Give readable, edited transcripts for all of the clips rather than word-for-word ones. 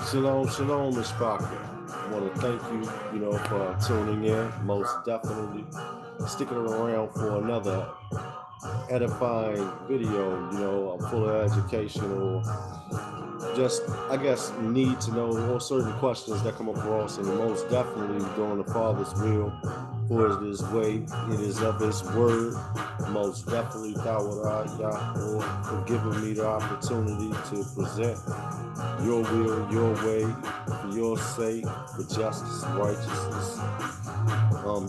Shalom, shalom, Ms. Parker. I want to thank you, for tuning in. Most definitely sticking around for another edifying video. I'm full of educational, just I guess need to know all certain questions that come across, and most definitely doing the Father's will. For it is way, it is of His word. Most definitely, Yah for giving me the opportunity to present your will, your way, for your sake, for justice, righteousness,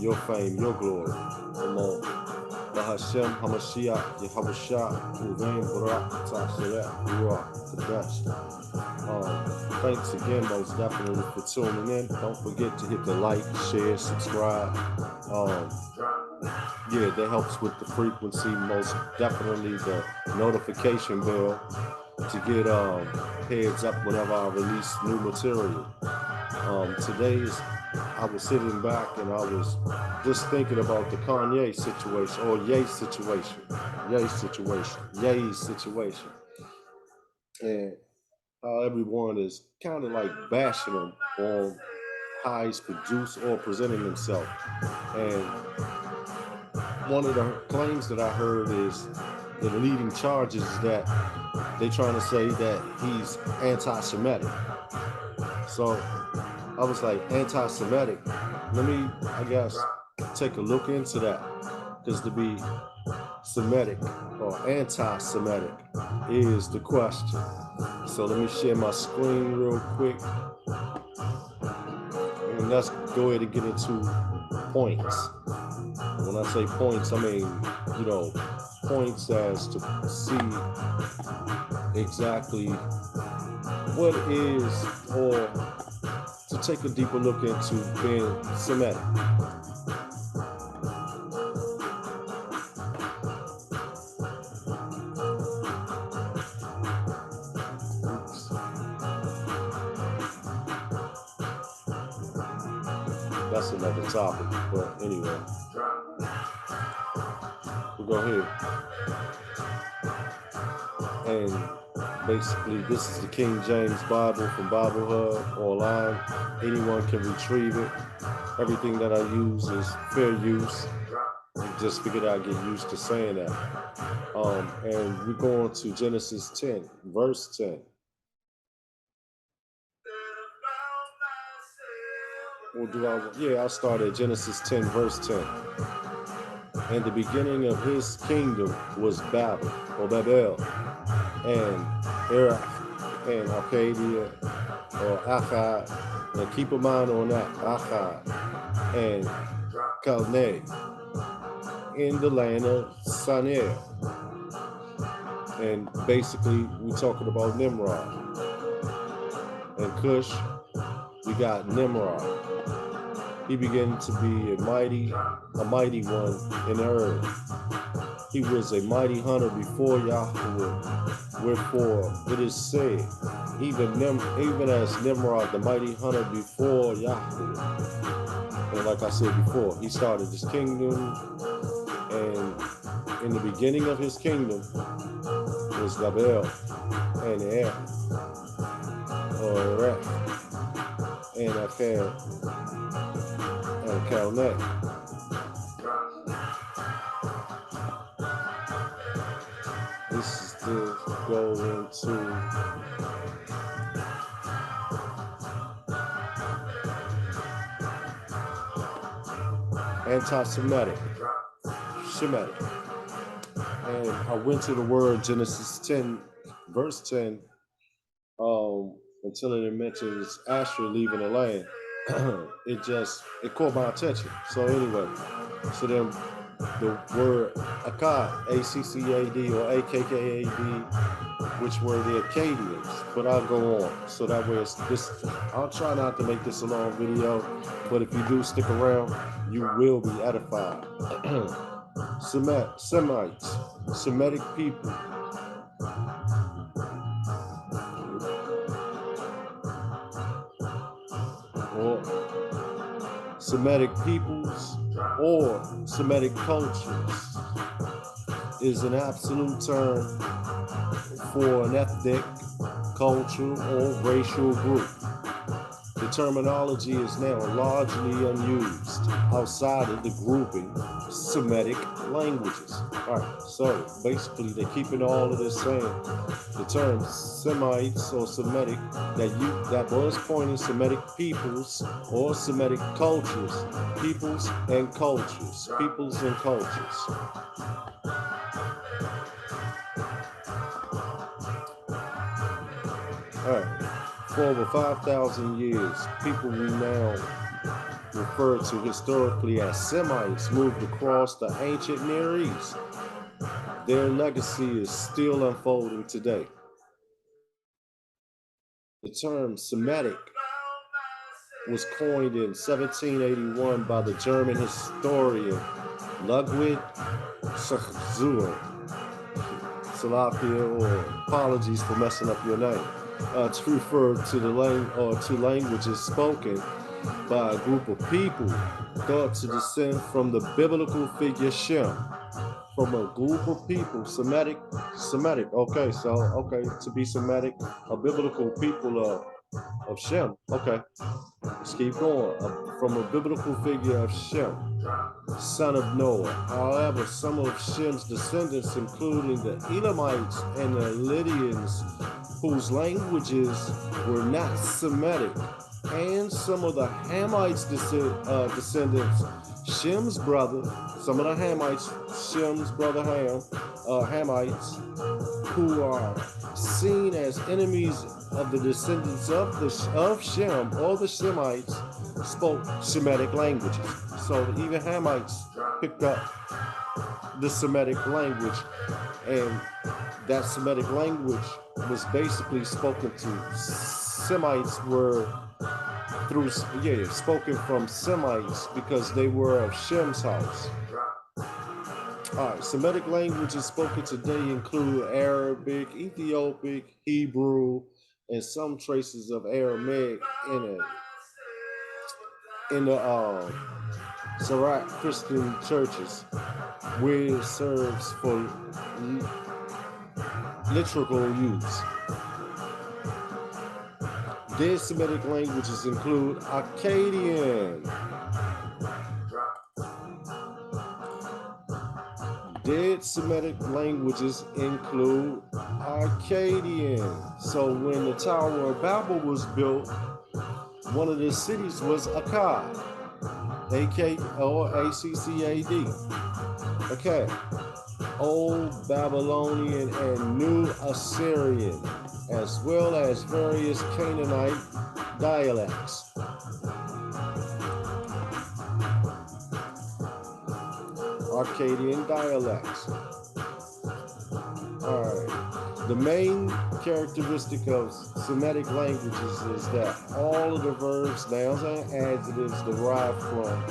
your fame, your glory. Bahashem Hamashiach Yahushua Uvain Barak Tasharet Ruach Kadesh. Thanks again, most definitely, for tuning in. Don't forget to hit the like, share, subscribe. That helps with the frequency. Most definitely the notification bell to get heads up whenever I release new material. I was sitting back and I was just thinking about the Kanye situation, or Yey's situation, and how everyone is kind of like bashing him on how he's produced or presenting himself. And one of the claims that I heard is the leading charges that they trying to say that he's anti-Semitic. So I was like, anti-Semitic? Let me, I guess, take a look into that. Because to be Semitic or anti-Semitic is the question. So let me share my screen real quick. And let's go ahead and get into points. When I say points, I mean, points as to see exactly what is, or to take a deeper look into being Semitic. That's another topic, but anyway, we'll go here. And basically, this is the King James Bible from Bible Hub online. Anyone can retrieve it. Everything that I use is fair use. Just figured I'd get used to saying that. And we're going to Genesis 10, verse 10. I'll start at Genesis 10, verse 10. And the beginning of his kingdom was Babel, or Babel, and Iraq, and Arcadia, or Akkad, and keep a mind on that, Akkad, and Calneh, in the land of Sinai. And basically, we're talking about Nimrod. And Cush, we got Nimrod. He began to be a mighty one in the earth. He was a mighty hunter before Yahweh. Wherefore it is said, even as Nimrod, the mighty hunter before Yahweh. And like I said before, he started his kingdom, and in the beginning of his kingdom was Babel and Erech, and Akkad, and Calneh. This is to go into anti-Semitic, Shemitic. And I went to the word Genesis 10, verse 10, until it mentions Asher leaving the land. it caught my attention. So anyway, so then the word Akkad, A-C-C-A-D or A-K-K-A-D, which were the Akkadians, but I'll go on. So that way I'll try not to make this a long video, but if you do stick around, you will be edified. Semites, Semitic people. Or Semitic peoples or Semitic cultures is an absolute term for an ethnic, cultural, or racial group. The terminology is now largely unused outside of the grouping Semitic languages. Alright, so basically they're keeping all of this saying the term Semites or Semitic that was pointing Semitic peoples or Semitic cultures, peoples and cultures, peoples and cultures. Alright. For over 5,000 years, people we now refer to historically as Semites moved across the ancient Near East. Their legacy is still unfolding today. The term Semitic was coined in 1781 by the German historian Ludwig Schachzuhr. Salakia, or apologies for messing up your name. To refer to to languages spoken by a group of people thought to descend from the biblical figure Shem. From a group of people, Semitic. Okay, to be Semitic, a biblical people of Shem. Okay, let's keep going. From a biblical figure of Shem, son of Noah. However, some of Shem's descendants, including the Elamites and the Lydians, whose languages were not Semitic, and some of the Hamites' descendants, Shem's brother, some of the Hamites, Shem's brother Hamites, who are seen as enemies of the descendants of Shem or the Shemites, spoke Semitic languages. So even Hamites picked up the Semitic language, and that Semitic language was basically spoken to. Semites were spoken from Semites because they were of Shem's house. Alright, Semitic languages spoken today include Arabic, Ethiopic, Hebrew, and some traces of Aramaic in the Syriac Christian churches, where it serves for liturgical use. Dead Semitic languages include Akkadian. Dead Semitic languages include Akkadian. So when the Tower of Babel was built, one of the cities was Akkad, A-K-O-A-C-C-A-D. Okay. Old Babylonian and New Assyrian, as well as various Canaanite dialects. Akkadian dialects. All right. The main characteristic of Semitic languages is that all of the verbs, nouns, and adjectives derive from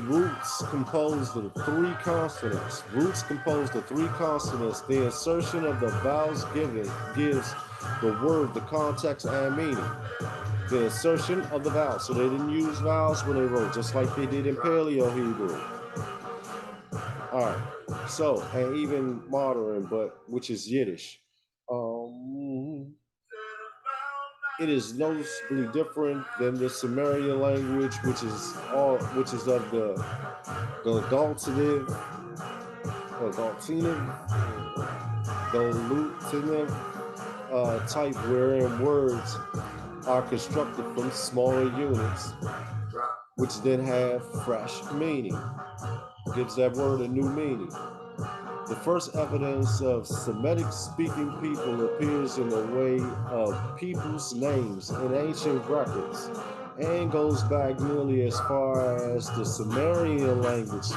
roots composed of three consonants. Roots composed of three consonants. The insertion of the vowels gives the word the context and meaning. The insertion of the vowels. So they didn't use vowels when they wrote, just like they did in Paleo Hebrew. All right. So, and even modern, which is Yiddish. It is noticeably different than the Sumerian language, which is of the Galtative type, wherein words are constructed from smaller units, which then have fresh meaning. Gives that word a new meaning. The first evidence of Semitic-speaking people appears in the way of people's names in ancient records and goes back nearly as far as the Sumerian language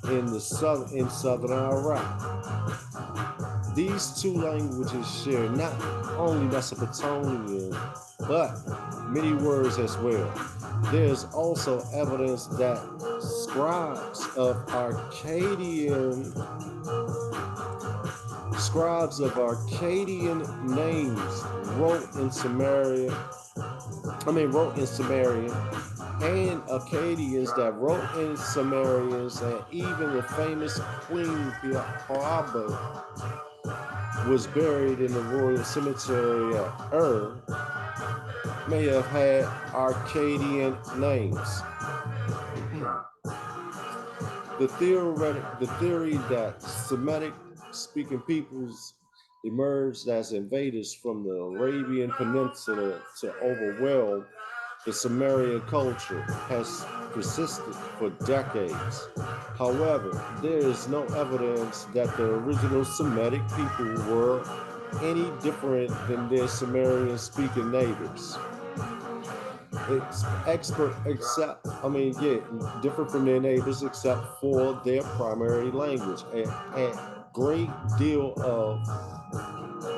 in southern Iraq. These two languages share not only Mesopotamian, but many words as well. There is also evidence that scribes of Akkadian names wrote in Samaria wrote in Sumerian, and Akkadians that wrote in Sumerians, and even the famous Queen Piaba was buried in the royal cemetery at may have had Akkadian names. The theory that Semitic speaking peoples emerged as invaders from the Arabian Peninsula to overwhelm the Sumerian culture has persisted for decades. However, there is no evidence that the original Semitic people were any different than their Sumerian speaking neighbors. It's expert except different from their neighbors except for their primary language. A great deal of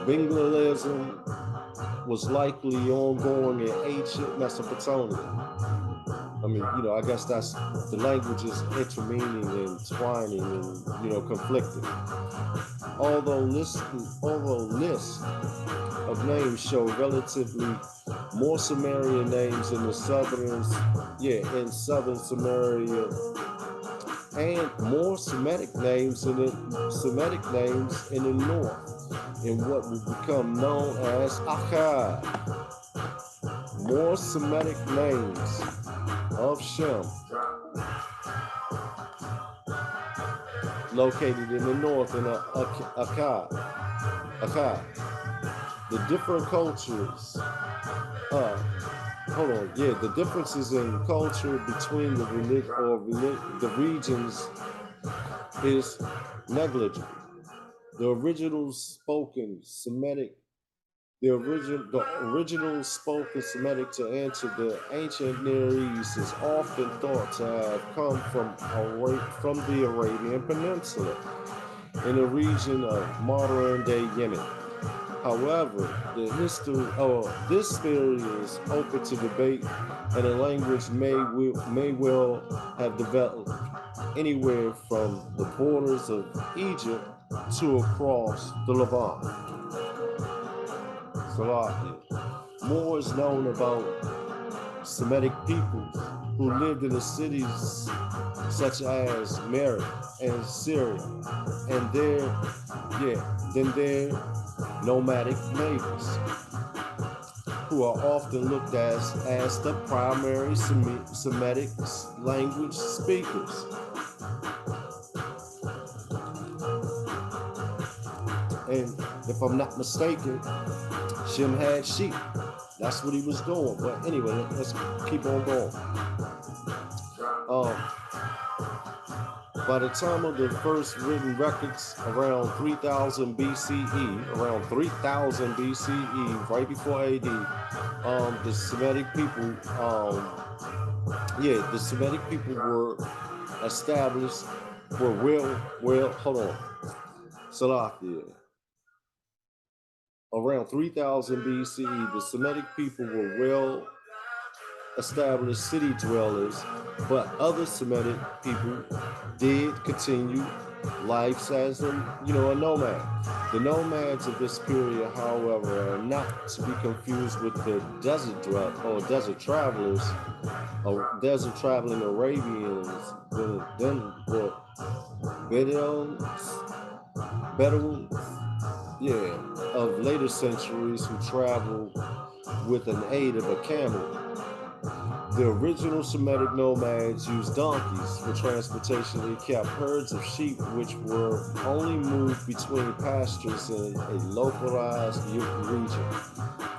bilingualism was likely ongoing in ancient Mesopotamia. I guess that's the languages intervening and twining and conflicting. Although lists of names show relatively more Sumerian names in in southern Samaria, and more Semitic names in the north, in what will become known as Akkad. More Semitic names of Shem located in the north in Akkad. The different cultures. The differences in culture between the regions is negligible. The original spoken Semitic to enter the ancient Near East is often thought to have come from the Arabian Peninsula in the region of modern-day Yemen. However, the history of this theory is open to debate, and the language may well have developed anywhere from the borders of Egypt to across the Levant. Salakia. More is known about Semitic peoples who lived in the cities such as Mary and Syria, and their nomadic neighbors, who are often looked at as the primary Semitic language speakers. And if I'm not mistaken, Shem had sheep. That's what he was doing. But anyway, let's keep on going. By the time of the first written records around 3000 BCE, right before AD, the Semitic people, the Semitic people were established, hold on, Salakia. Around 3000 BCE, the Semitic people were well established city dwellers, but other Semitic people did continue lives as a nomad. The nomads of this period, however, are not to be confused with the desert travelers, or desert traveling Arabians, Bedouins, of later centuries who traveled with an aid of a camel. The original Semitic nomads used donkeys for transportation and kept herds of sheep, which were only moved between pastures in a localized region.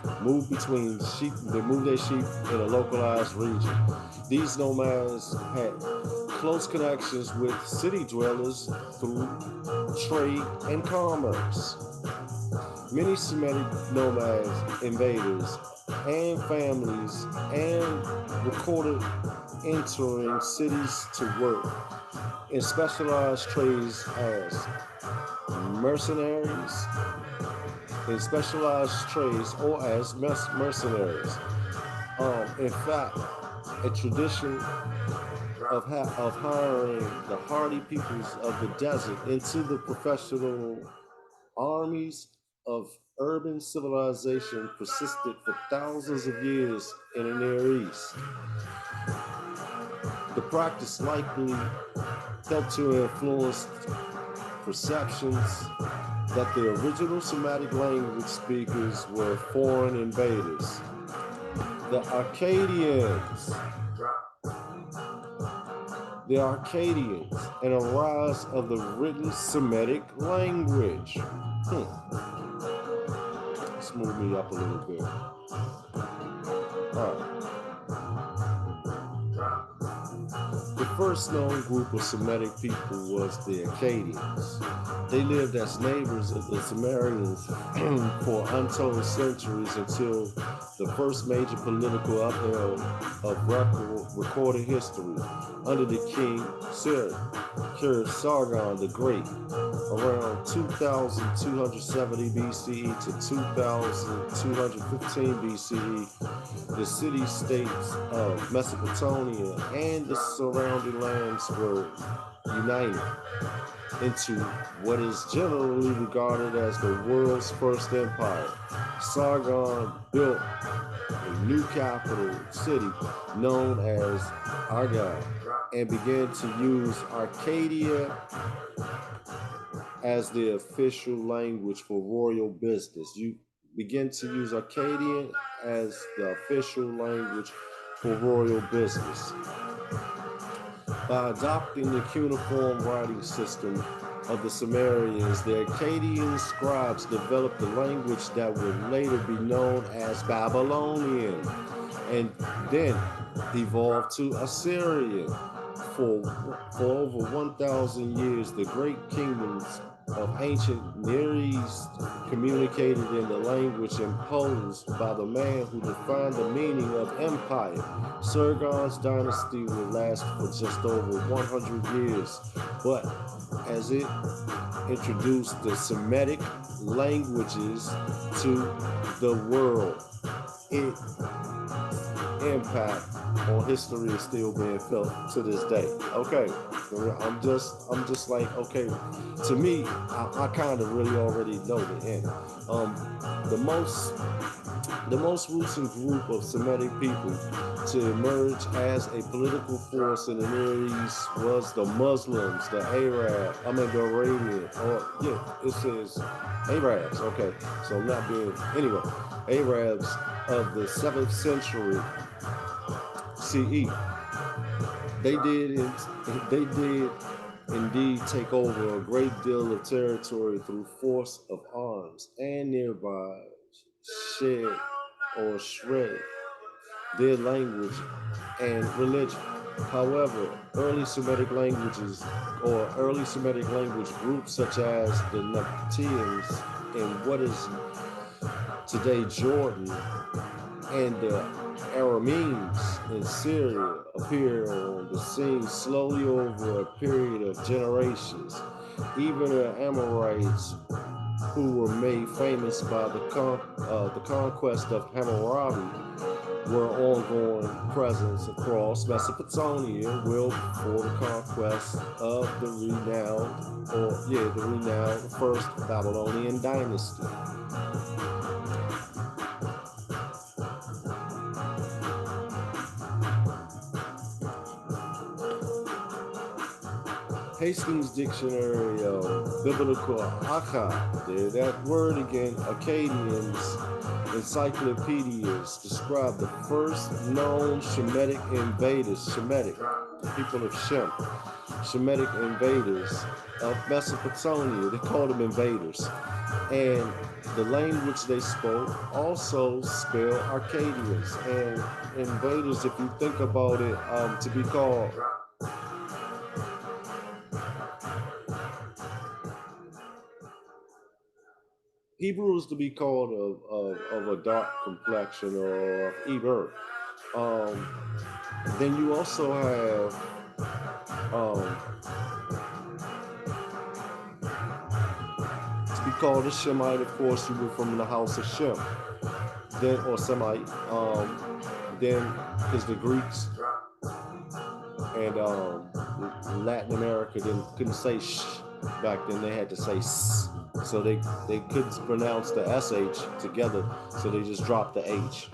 They moved their sheep in a localized region. These nomads had close connections with city dwellers through trade and commerce. Many Semitic nomads, invaders, and families and recorded entering cities to work in specialized trades as mercenaries, mercenaries. In fact, a tradition of hiring the hardy peoples of the desert into the professional armies of urban civilization persisted for thousands of years in the Near East. The practice likely helped to influence perceptions that the original Semitic language speakers were foreign invaders. The Akkadians, and a rise of the written Semitic language. Let's move me up a little bit. All right. The first known group of Semitic people was the Akkadians. They lived as neighbors of the Sumerians for untold centuries until the first major political upheaval of recorded history under the king Sargon the Great, around 2270 BCE to 2215 BCE. The city-states of Mesopotamia and the surrounding lands were united into what is generally regarded as the world's first empire. Sargon built a new capital city known as Argyle and began to use Arcadia as the official language for royal business. You begin to use Akkadian as the official language for royal business. By adopting the cuneiform writing system of the Sumerians, the Akkadian scribes developed a language that would later be known as Babylonian and then evolved to Assyrian. For over 1,000 years, the great kingdoms of ancient Near East communicated in the language imposed by the man who defined the meaning of empire. Sargon's dynasty would last for just over 100 years, but as it introduced the Semitic languages to the world, its impact on history is still being felt to this day. Okay, I'm just like, okay, to me, I kind of really already know the end. The most recent group of Semitic people to emerge as a political force in the Near East was the Muslims, the Arabian, it says Arabs, okay, so I'm not being, anyway, Arabs of the 7th century CE. They did indeed take over a great deal of territory through force of arms and nearby shed or shred their language and religion. However, early Semitic language groups such as the Nabateans in what is today Jordan and the Arameans in Syria appear on the scene slowly over a period of generations. Even the Amorites, who were made famous by the conquest of Hammurabi, were ongoing presence across Mesopotamia well before the conquest of the renowned First Babylonian dynasty. Hastings Dictionary of Biblical Akkad, that word again, Akkadians, encyclopedias describe the first known Shemitic invaders, the people of Shem, Shemitic invaders of Mesopotamia. They called them invaders. And the language they spoke also spelled Arcadians. And invaders, if you think about it, to be called Hebrew is to be called of a dark complexion or of Eber. Then you also have to be called a Shemite, of course, you were from the house of Shem. Then, or Semite. Then is the Greeks and Latin America couldn't say sh. back then they had to say S. So they couldn't pronounce the SH together, so they just dropped the H.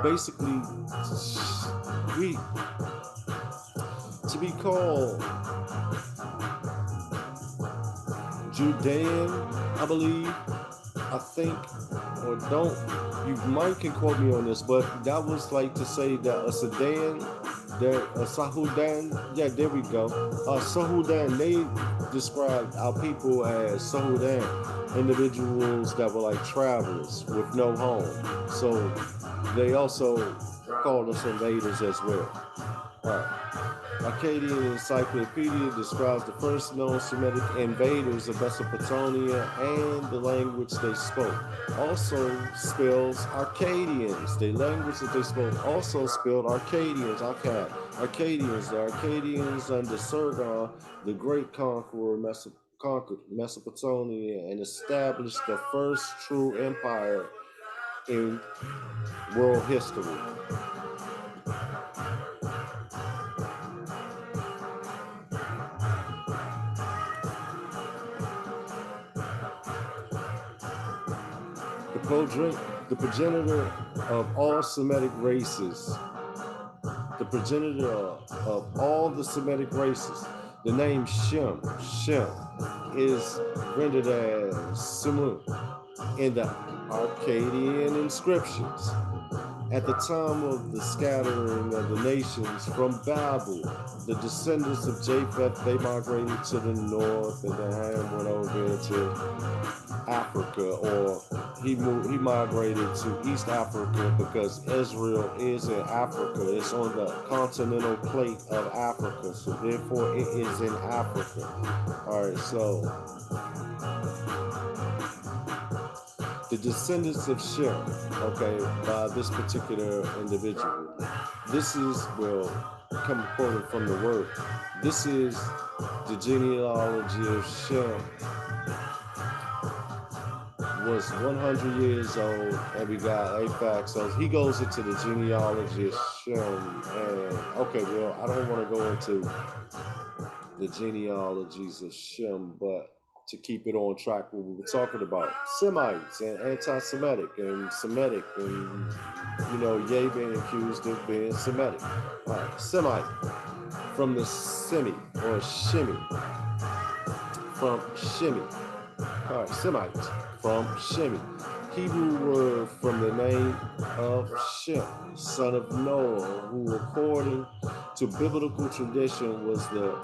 Basically, we to be called Judean, I believe, I think, or don't, you might can quote me on this, but that was like to say that a Sudan, that a Sahudan, yeah, there we go. Sahudan, they described our people as Sahudan, individuals that were like travelers with no home. So they also called us invaders as well. All right. Akkadian Encyclopedia describes the first known Semitic invaders of Mesopotamia and the language they spoke. Also spells Akkadians. The language that they spoke also spelled Akkadians. Akkadians. The Akkadians under Sargon, the great conqueror, conquered Mesopotamia and established the first true empire in world history. The progenitor of all Semitic races, the progenitor of all the Semitic races, the name Shem is rendered as Semu in the Akkadian inscriptions. At the time of the scattering of the nations from Babel, the descendants of Japheth, they migrated to the north, and then Ham went over to Africa, or he migrated to East Africa because Israel is in Africa. It's on the continental plate of Africa, so therefore it is in Africa. All right, so the descendants of Shem, okay, by this particular individual. This is, well, come quoted from the word. This is the genealogy of Shem. Was 100 years old, and we got a fact. So he goes into the genealogy of Shem, and okay, well, I don't want to go into the genealogies of Shem, but to keep it on track, what we were talking about Semites and anti-Semitic and Semitic, and Yey being accused of being Semitic. All right, Semite from the Semi or Shimi, from Shimi. All right, Semites from Shemi. Hebrew word from the name of Shem, son of Noah, who according to biblical tradition was the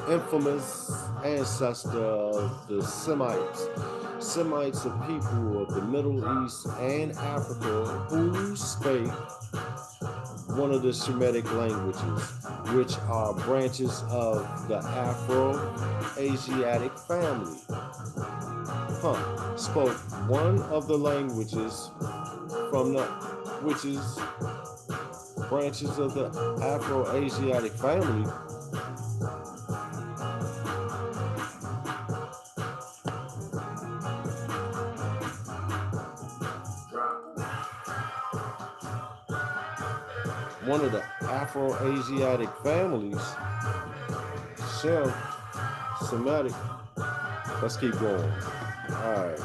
infamous ancestor of the Semites. Semites are people of the Middle East and Africa who spake one of the Semitic languages, which are branches of the Afro-Asiatic family. Spoke one of the languages from the, which is branches of the Afro-Asiatic family. One of the Afro-Asiatic families, Shem, Semitic. Let's keep going. All right.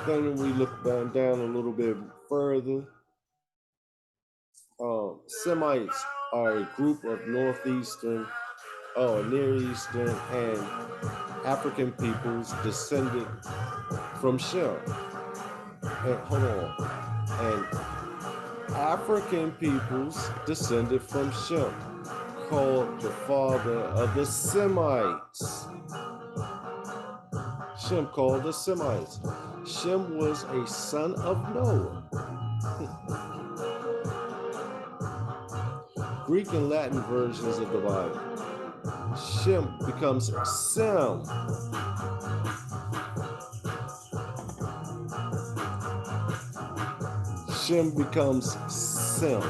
Then we look down a little bit further. Semites are a group of northeastern, Near Eastern, and African peoples descended from Shem. And African peoples descended from Shem, called the father of the Semites. Shem called the Semites. Shem was a son of Noah. Greek and Latin versions of the Bible. Shem becomes Sem. Shem becomes Sem.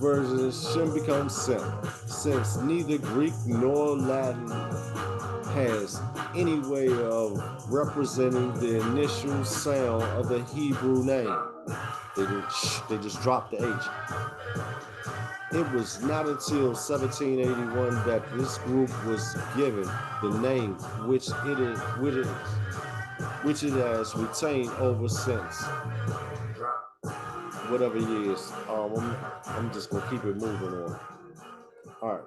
version, Shem becomes Sem, since neither Greek nor Latin has any way of representing the initial sound of the Hebrew name. They just dropped the H. It was not until 1781 that this group was given the name which it has retained over since. Whatever years. I'm just gonna keep it moving on. All right.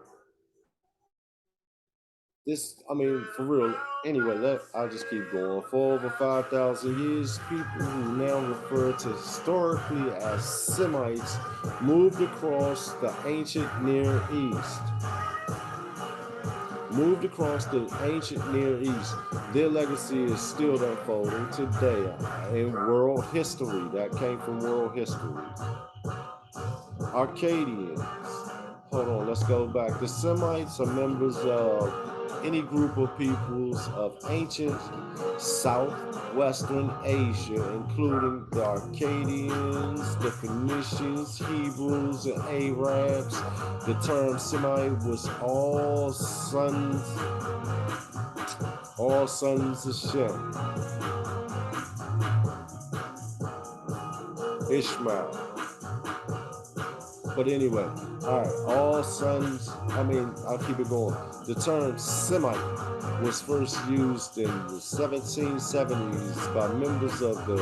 For real. Anyway, I'll just keep going. For over 5,000 years, people who now refer to historically as Semites moved across the ancient Near East. Their legacy is still unfolding today in world history. That came from world history. Arcadians. Hold on, let's go back. The Semites are members of any group of peoples of ancient southwestern Asia, including the Arcadians, the Phoenicians, Hebrews, and Arabs. The term Semite was all sons of Shem, Ishmael. But anyway, all right, I'll keep it going. The term Semite was first used in the 1770s by members of the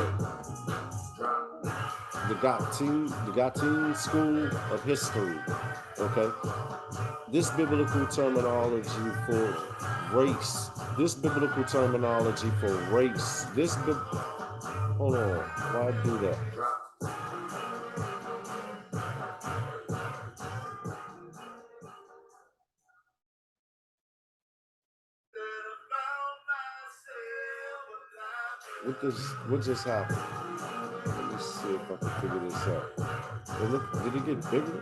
Gatun School of History. Okay? This biblical terminology for race. Hold on, why do that? What just happened? Let me see if I can figure this out. Did it get bigger?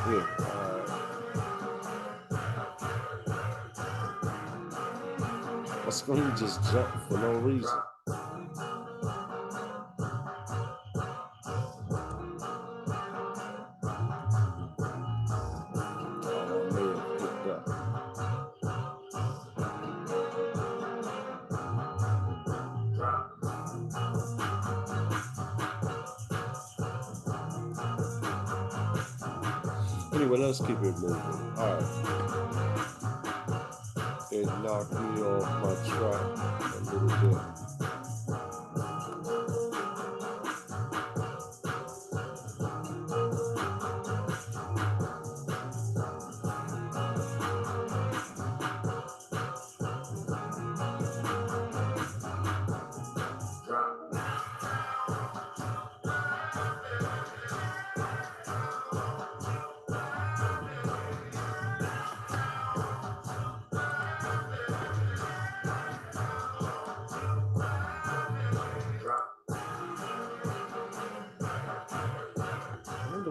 Yeah. My screen just jumped for no reason. Anyway, let's keep it moving. All right. It knocked me off my track a little bit.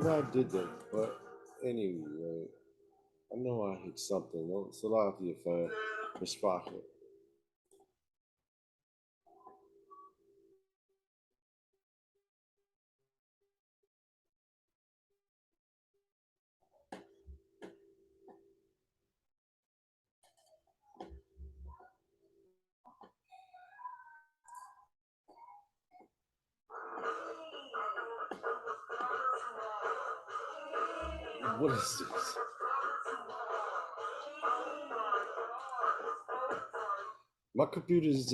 I did that, but anyway, I know I hit something. Salakia, fam. Respect it. What is this? My computer is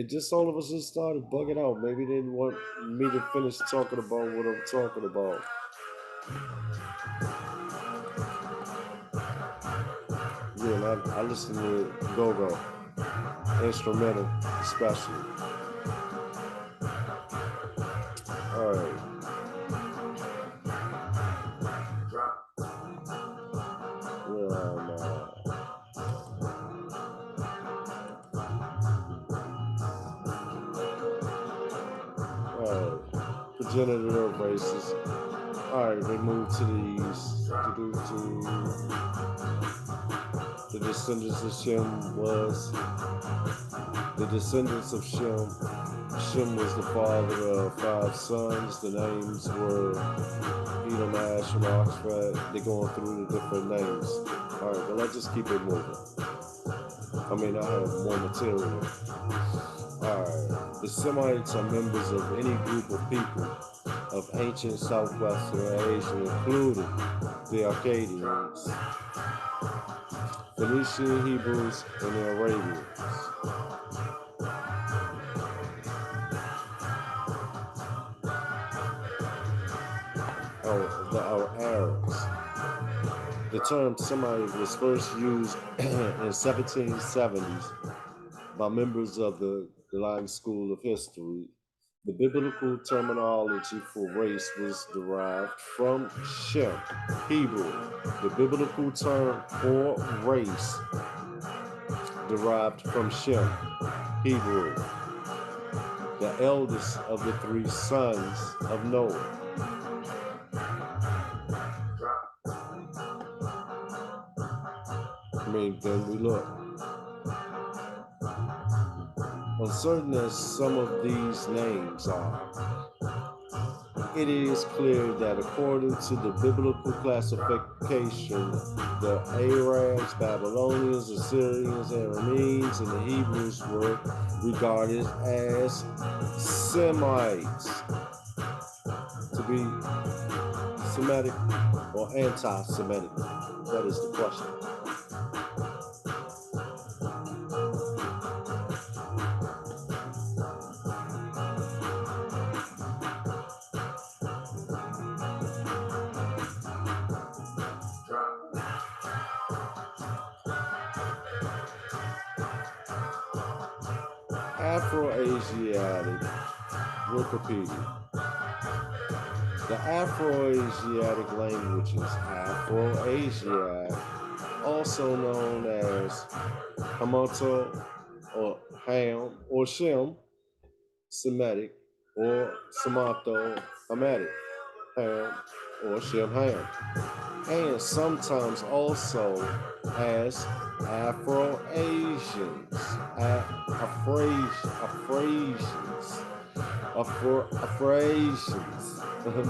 just all of us just started bugging out. Maybe they didn't want me to finish talking about what I'm talking about. Yeah, and I listen to go-go, instrumental especially. All right. Progenitor races. Alright, they moved to the east. The descendants of Shem was The descendants of Shem. Shem was the father of 5 sons. The names were Edom, Asham, Oxford. They're going through the different names. All right, well, let's just keep it moving. I mean, I have more material. All right. The Semites are members of any group of people of ancient southwestern Asia, including the Akkadians, Phoenician Hebrews, and the Arabians. Our Arabs. The term Semite was first used in 1770s by members of the Latin School of History. The biblical terminology for race was derived from Shem, Hebrew. The biblical term for race derived from Shem, Hebrew, the eldest of the 3 sons of Noah. I mean, then we look. Uncertain as some of these names are, it is clear that according to the biblical classification, the Arabs, Babylonians, Assyrians, Arameans, and the Hebrews were regarded as Semites. To be Semitic or anti-Semitic, that is the question. Afro-Asiatic Wikipedia. The Afro-Asiatic languages, Afro-Asiatic, also known as Hamato or Ham or Shem Semitic or Samato Hamitic, Ham or Shem Ham, and sometimes also as Afro-Asians, Afro-Asians,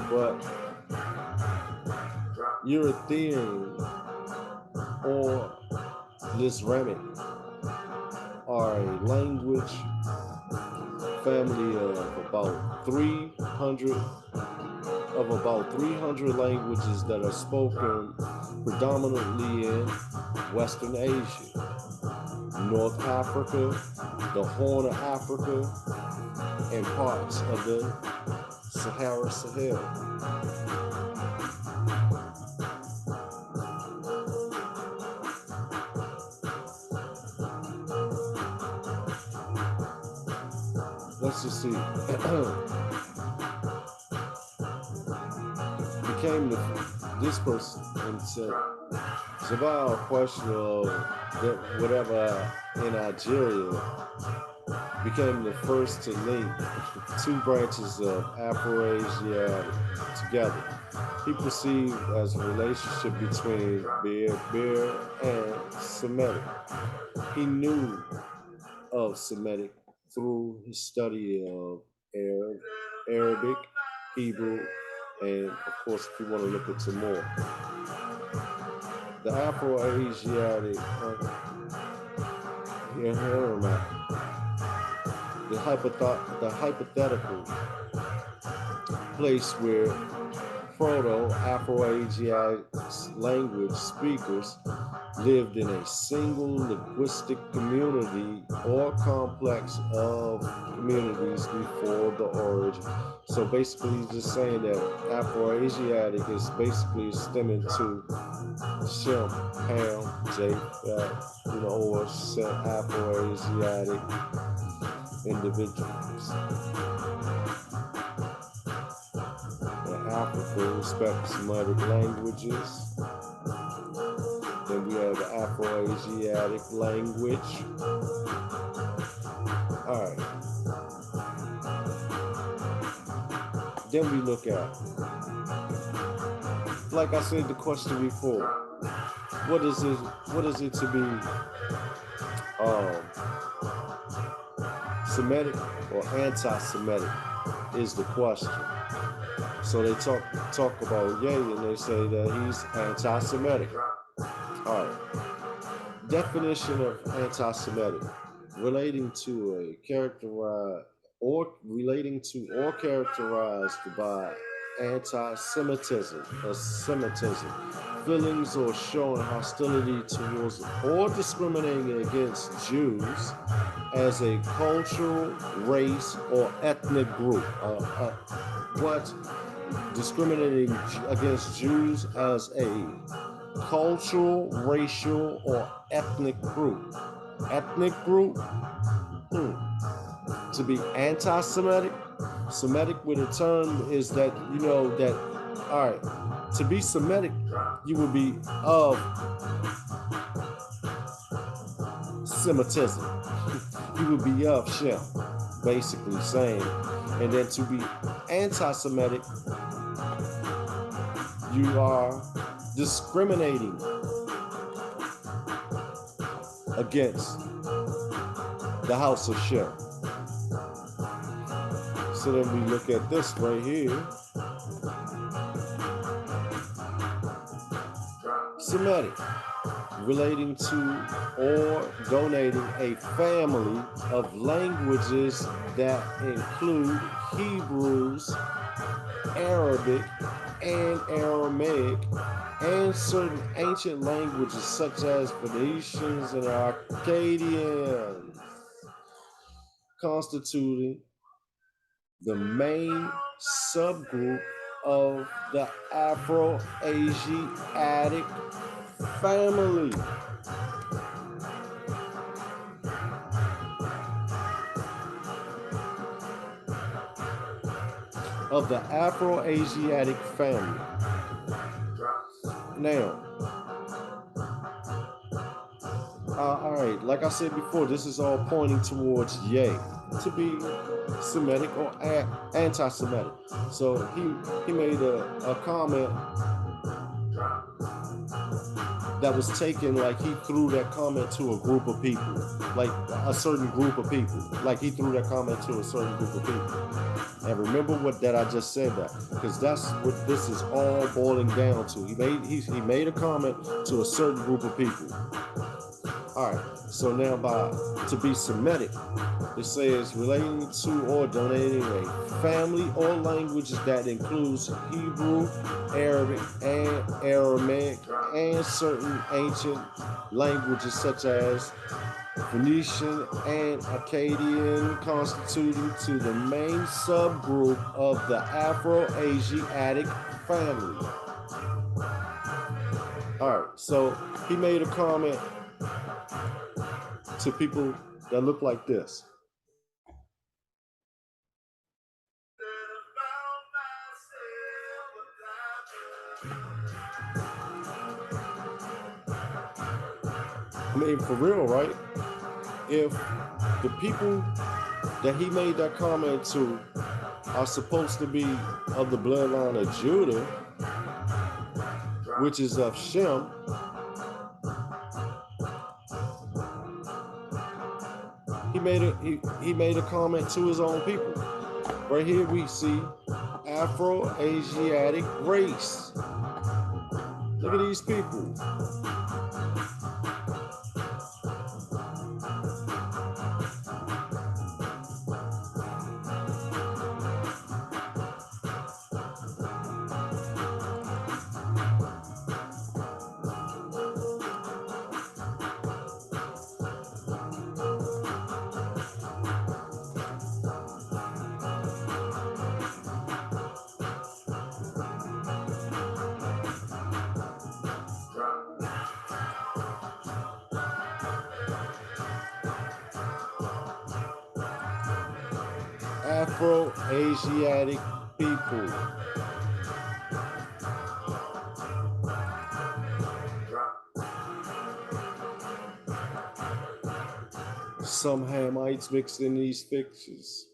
but European or Lisramic are a language family of about 300 languages that are spoken predominantly in Western Asia, North Africa, the Horn of Africa, and parts of the Sahara. Let's just see. This person and said it's about a question of that whatever in Algeria became the first to link 2 branches of Afro-Asiatic together. He perceived as a relationship between Beer and Semitic. He knew of Semitic through his study of Arabic, Hebrew, and of course, if you want to look into more, the Afro-Asiatic, the hypothetical place where Proto-Afro-Asiatic language speakers lived in a single linguistic community or complex of communities before the origin. So basically, he's just saying that Afro-Asiatic is basically stemming to Shem, Ham, Japheth, or Afro-Asiatic individuals. In Africa, respect Semitic languages. Then we have the Afro-Asiatic language. All right. Then we look at, like I said the question before, what is it to be Semitic or anti-Semitic is the question. So they talk about Yey and they say that he's anti-Semitic. All right. Definition of anti-Semitic: relating to a characterized or characterized by anti-Semitism or Semitism, feelings or showing hostility towards or discriminating against Jews as a cultural, race, or ethnic group. What? Discriminating against Jews as a cultural, racial, or ethnic group. Ethnic group? To be anti-Semitic? Semitic with a term is that, that, all right, to be Semitic, you would be of Semitism. You would be of Shem, basically saying. And then to be anti-Semitic, you are discriminating against the house of Shem. So then we look at this right here. Semitic, relating to or donating a family of languages that include Hebrews, Arabic, and Aramaic, and certain ancient languages such as Phoenicians and Akkadians, constituting the main subgroup of the Afro-Asiatic family. Of the Afro-Asiatic family. Now, all right, like I said before, this is all pointing towards Yey to be Semitic or anti-Semitic. So he made a comment that was taken like he threw that comment to a group of people, like a certain group of people, like he threw that comment to a certain group of people. And remember what that I just said that, because that's what this is all boiling down to. He made a comment to a certain group of people. All right, so now to be Semitic, it says relating to or donating a family or languages that includes Hebrew, Arabic, and Aramaic, and certain ancient languages such as Phoenician and Akkadian, constituting to the main subgroup of the Afro-Asiatic family. All right, so he made a comment to people that look like this. I mean, for real, right? If the people that he made that comment to are supposed to be of the bloodline of Judah, which is of Shem, he made a comment to his own people. Right here we see Afro-Asiatic race. Look at these people. Afro-Asiatic people. Some Hamites mixed in these pictures.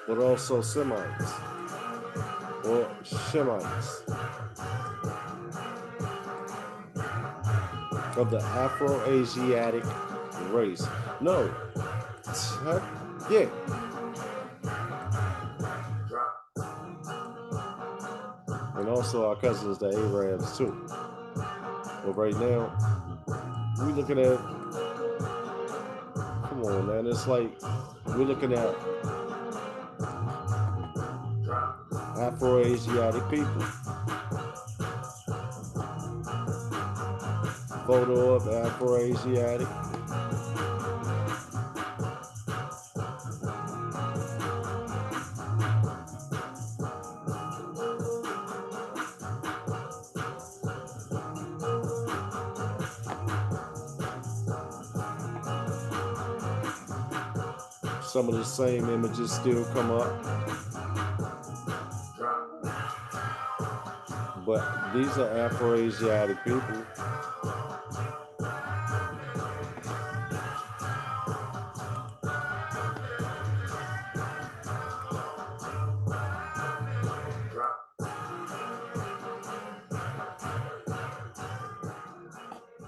But also Semites or Shemites. of the Afro-Asiatic race. No, yeah. And also our cousins, the Arabs too. But right now, we looking at, come on, man. It's like we're looking at Afro-Asiatic people. Photo of Afro-Asiatic. Some of the same images still come up. But these are Afro-Asiatic people.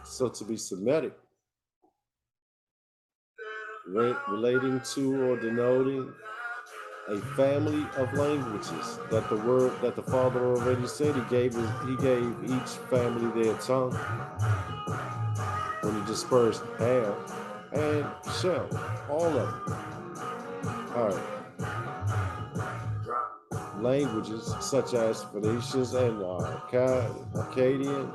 So to be Semitic, relating to or denoting a family of languages that the Father already said he gave each family their tongue when he dispersed Ham and Shem, all of them. All right. Languages such as Phoenicians and Akkadian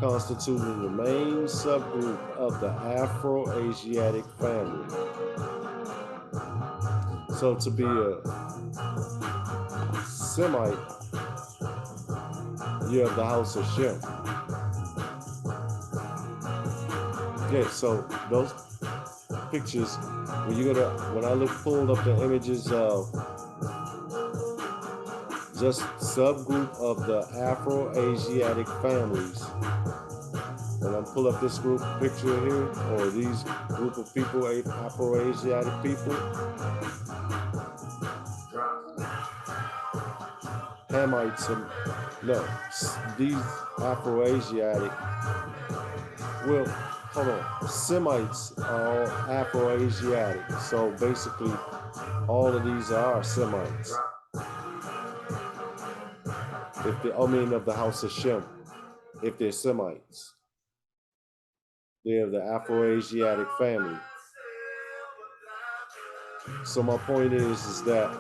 constituting the main subgroup of the Afro-Asiatic family. So to be a Semite, you have the house of Shem. Yeah, so those pictures, when I pulled up the images of just subgroup of the Afro-Asiatic families, and I'm pull up this group picture here, or these group of people, Afro-Asiatic people. Hamites, no, these Afro-Asiatic, well, hold on, Semites are all Afro-Asiatic, so basically all of these are Semites. Of the house of Shem, if they're Semites. They're the Afro-Asiatic family. So my point is that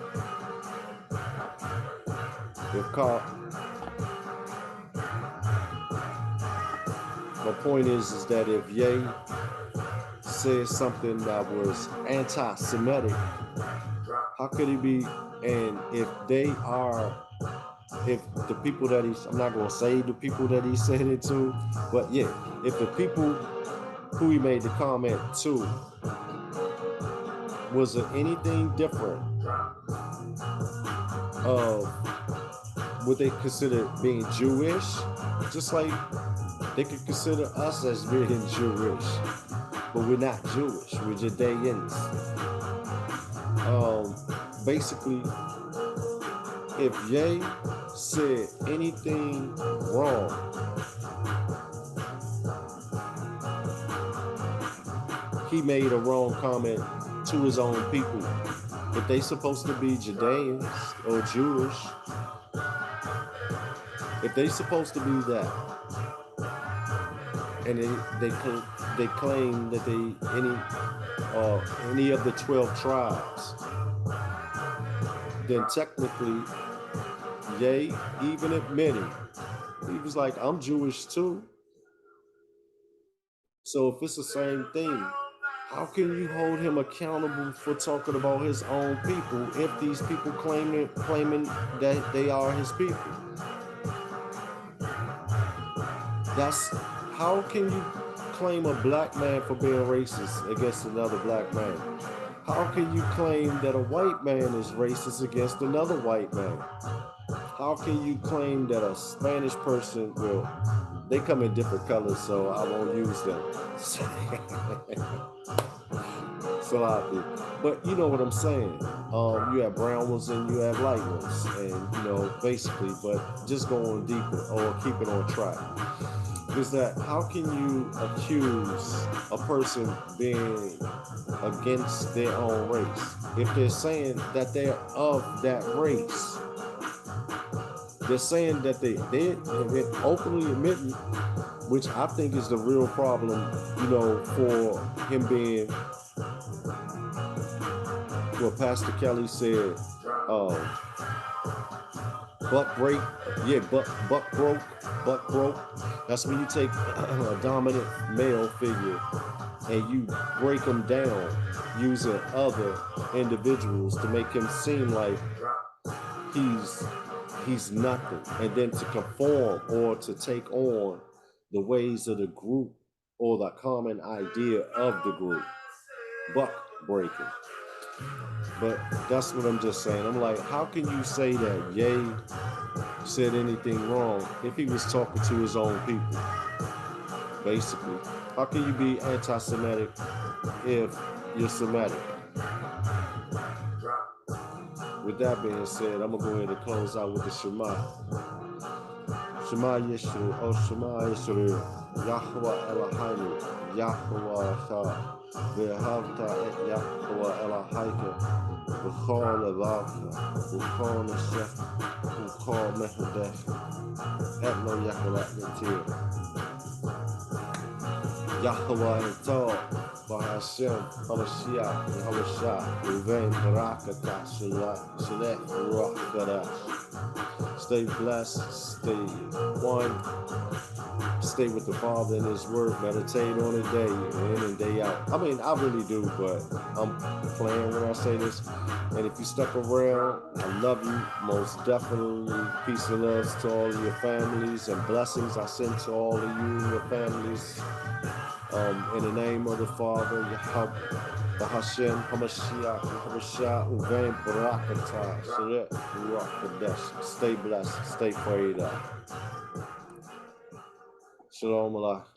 if Yey said something that was anti-Semitic, how could he be? And if the people that I'm not going to say the people that he said it to, but yeah, if the people who he made the comment to, was there anything different of what they consider being Jewish? Just like they could consider us as being Jewish, but we're not Jewish, we're Judeans. Basically, if Yey said anything wrong, he made a wrong comment to his own people. If they supposed to be Judeans or Jewish, if they supposed to be that, and they claim that any of the 12 tribes, then technically, Yey even admitting, he was like, I'm Jewish too. So if it's the same thing, how can you hold him accountable for talking about his own people if these people claiming that they are his people? How can you claim a black man for being racist against another black man? How can you claim that a white man is racist against another white man? How can you claim that a Spanish person, well, they come in different colors, so I won't use them. So happy. But you know what I'm saying. You have brown ones and you have light ones. And, basically, but just going deeper or keep it on track. is that how can you accuse a person being against their own race if they're saying that they're of that race? They're saying that they're openly admitting, which I think is the real problem, for him being what Pastor Kelly said, buck break, yeah, buck broke. That's when you take a dominant male figure and you break him down using other individuals to make him seem like he's nothing, and then to conform or to take on the ways of the group or the common idea of the group. Buck breaking. But that's what I'm just saying. I'm like, how can you say that Yey said anything wrong if he was talking to his own people? Basically, how can you be anti-Semitic if you're Semitic? With that being said, I'm gonna go ahead and close out with the Shema. Shema Yisrael, oh Shema Yisrael, Yahweh Eloheinu, Yahweh Echad, Ve'ahavta et Yahweh Eloheinu, V'chol Levavcha, V'chol Neshech, V'chol Mechadech, Et Lo Yachalat Netir. Yahweh Etol, Bahashem, Hamashiach, Hamashah, Uvein Barakata, Shalech, Ruach Kadash. Stay blessed, stay one, stay with the Father in His Word, meditate on it day in and day out. I mean, I really do, but I'm playing when I say this. And if you stuck around, I love you, most definitely. Peace and love to all of your families, and blessings I send to all of you and your families. In the name of the Father, Yahweh, Bahashem, Hamashiach, Hamashah, Uvein, Barakatah, Shalech, Ruach Kadesh. Stay blessed, stay prayed up. Shalom Alaikum.